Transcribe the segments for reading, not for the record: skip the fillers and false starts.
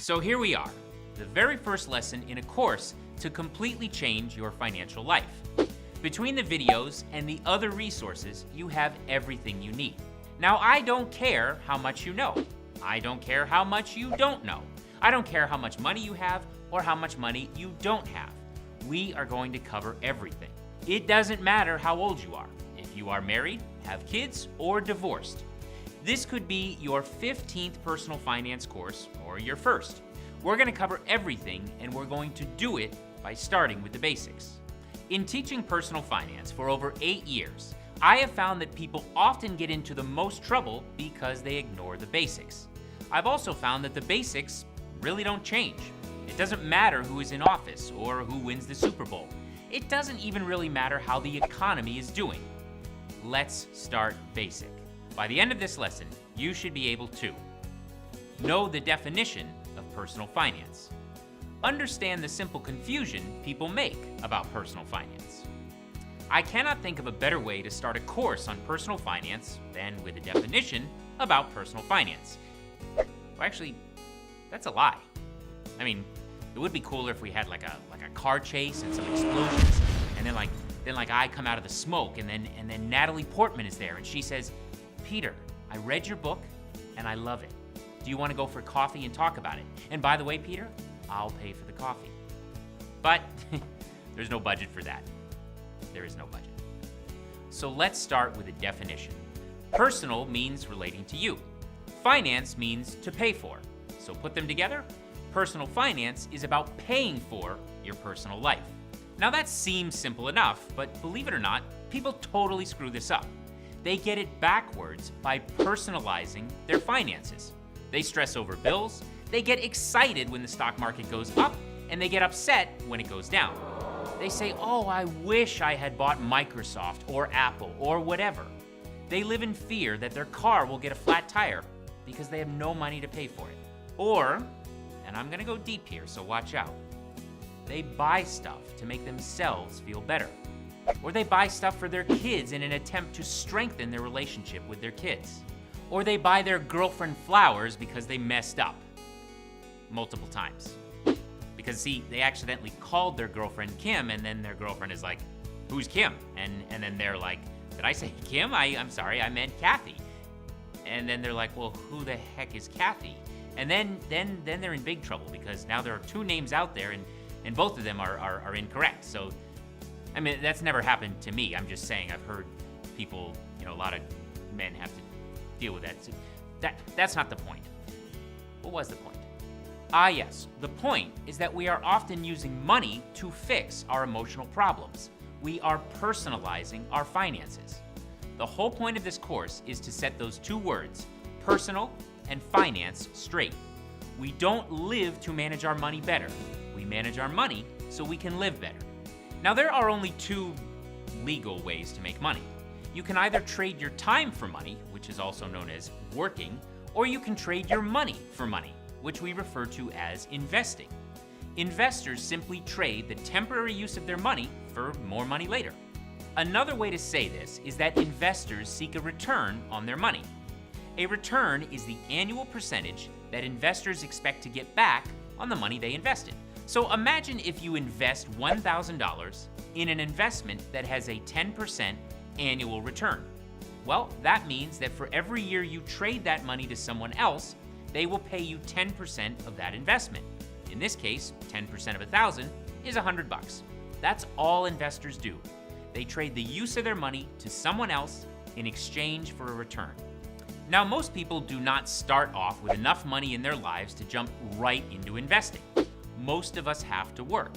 So here we are, the very first lesson in a course to completely change your financial life. Between the videos and the other resources, you have everything you need. Now, I don't care how much you know. I don't care how much you don't know. I don't care how much money you have or how much money you don't have. We are going to cover everything. It doesn't matter how old you are, if you are married, have kids, or divorced. This could be your 15th personal finance course or your first. We're going to cover everything, and we're going to do it by starting with the basics. In teaching personal finance for over 8 years, I have found that people often get into the most trouble because they ignore the basics. I've also found that the basics really don't change. It doesn't matter who is in office or who wins the Super Bowl. It doesn't even really matter how the economy is doing. Let's start basic. By the end of this lesson, you should be able to know the definition of personal finance, understand the simple confusion people make about personal finance. I cannot think of a better way to start a course on personal finance than with a definition about personal finance. Well, actually, that's a lie. I mean, it would be cooler if we had like a car chase and some explosions, and then I come out of the smoke, and then Natalie Portman is there, and she says, "Peter, I read your book, and I love it. Do you want to go for coffee and talk about it? And by the way, Peter, I'll pay for the coffee." But there's no budget for that. There is no budget. So let's start with a definition. Personal means relating to you. Finance means to pay for. So put them together. Personal finance is about paying for your personal life. Now that seems simple enough, but believe it or not, people totally screw this up. They get it backwards by personalizing their finances. They stress over bills, they get excited when the stock market goes up, and they get upset when it goes down. They say, "Oh, I wish I had bought Microsoft or Apple or whatever." They live in fear that their car will get a flat tire because they have no money to pay for it. Or, and I'm gonna go deep here, so watch out, they buy stuff to make themselves feel better. Or they buy stuff for their kids in an attempt to strengthen their relationship with their kids. Or they buy their girlfriend flowers because they messed up multiple times. Because see, they accidentally called their girlfriend Kim, and then their girlfriend is like, "Who's Kim?" And then they're like, "Did I say Kim? I'm sorry, I meant Kathy." And then they're like, "Well, who the heck is Kathy?" And then they're in big trouble because now there are two names out there, and both of them are incorrect. So, I mean, that's never happened to me. I'm just saying I've heard people, a lot of men have to deal with that. So that's not the point. What was the point? Ah, yes. The point is that we are often using money to fix our emotional problems. We are personalizing our finances. The whole point of this course is to set those two words, personal and finance, straight. We don't live to manage our money better. We manage our money so we can live better. Now, there are only two legal ways to make money. You can either trade your time for money, which is also known as working, or you can trade your money for money, which we refer to as investing. Investors simply trade the temporary use of their money for more money later. Another way to say this is that investors seek a return on their money. A return is the annual percentage that investors expect to get back on the money they invested. So imagine if you invest $1,000 in an investment that has a 10% annual return. Well, that means that for every year you trade that money to someone else, they will pay you 10% of that investment. In this case, 10% of 1,000 is $100. That's all investors do. They trade the use of their money to someone else in exchange for a return. Now, most people do not start off with enough money in their lives to jump right into investing. Most of us have to work.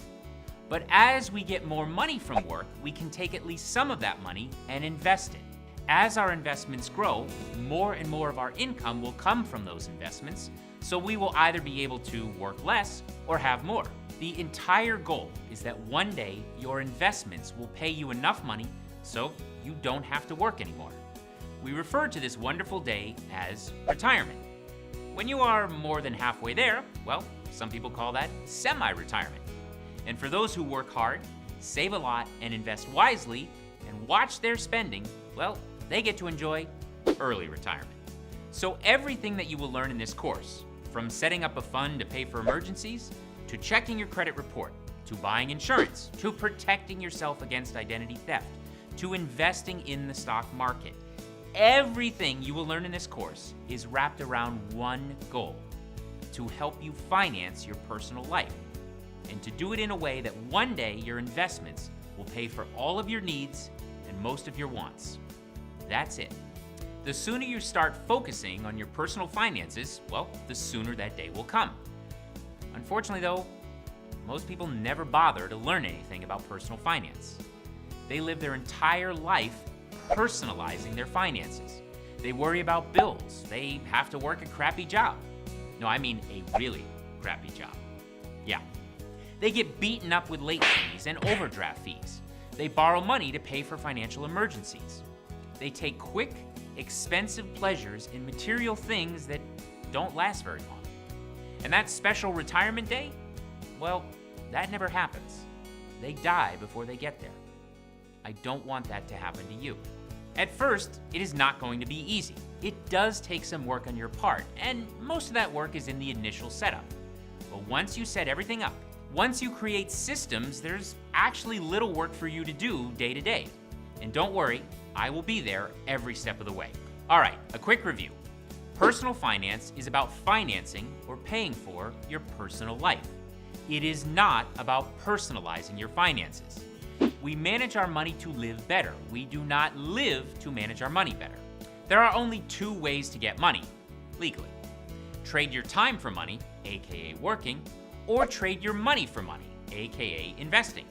But as we get more money from work, we can take at least some of that money and invest it. As our investments grow, more and more of our income will come from those investments, so we will either be able to work less or have more. The entire goal is that one day your investments will pay you enough money so you don't have to work anymore. We refer to this wonderful day as retirement. When you are more than halfway there, well, some people call that semi-retirement. And for those who work hard, save a lot, and invest wisely, and watch their spending, well, they get to enjoy early retirement. So everything that you will learn in this course, From setting up a fund to pay for emergencies, to checking your credit report, to buying insurance, to protecting yourself against identity theft, to investing in the stock market. Everything you will learn in this course is wrapped around one goal: to help you finance your personal life, and to do it in a way that one day your investments will pay for all of your needs and most of your wants. That's it. The sooner you start focusing on your personal finances, well, the sooner that day will come. Unfortunately, though, most people never bother to learn anything about personal finance. They live their entire life personalizing their finances. They worry about bills. They have to work a crappy job. No, I mean a really crappy job. Yeah. They get beaten up with late fees and overdraft fees. They borrow money to pay for financial emergencies. They take quick, expensive pleasures in material things that don't last very long. And that special retirement day, well, that never happens. They die before they get there. I don't want that to happen to you. At first, it is not going to be easy. It does take some work on your part, and most of that work is in the initial setup. But once you set everything up, once you create systems, there's actually little work for you to do day to day. And don't worry, I will be there every step of the way. All right, a quick review. Personal finance is about financing or paying for your personal life. It is not about personalizing your finances. We manage our money to live better. We do not live to manage our money better. There are only two ways to get money, legally. Trade your time for money, aka working, or trade your money for money, aka investing.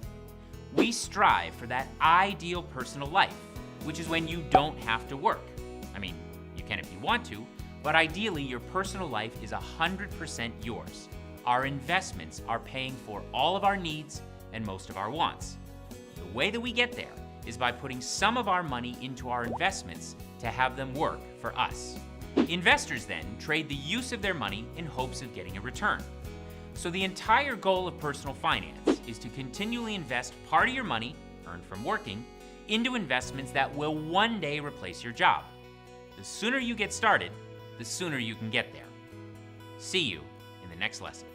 We strive for that ideal personal life, which is when you don't have to work. I mean, you can if you want to, but ideally your personal life is 100% yours. Our investments are paying for all of our needs and most of our wants. The way that we get there is by putting some of our money into our investments to have them work for us. Investors then trade the use of their money in hopes of getting a return. So the entire goal of personal finance is to continually invest part of your money, earned from working, into investments that will one day replace your job. The sooner you get started, the sooner you can get there. See you in the next lesson.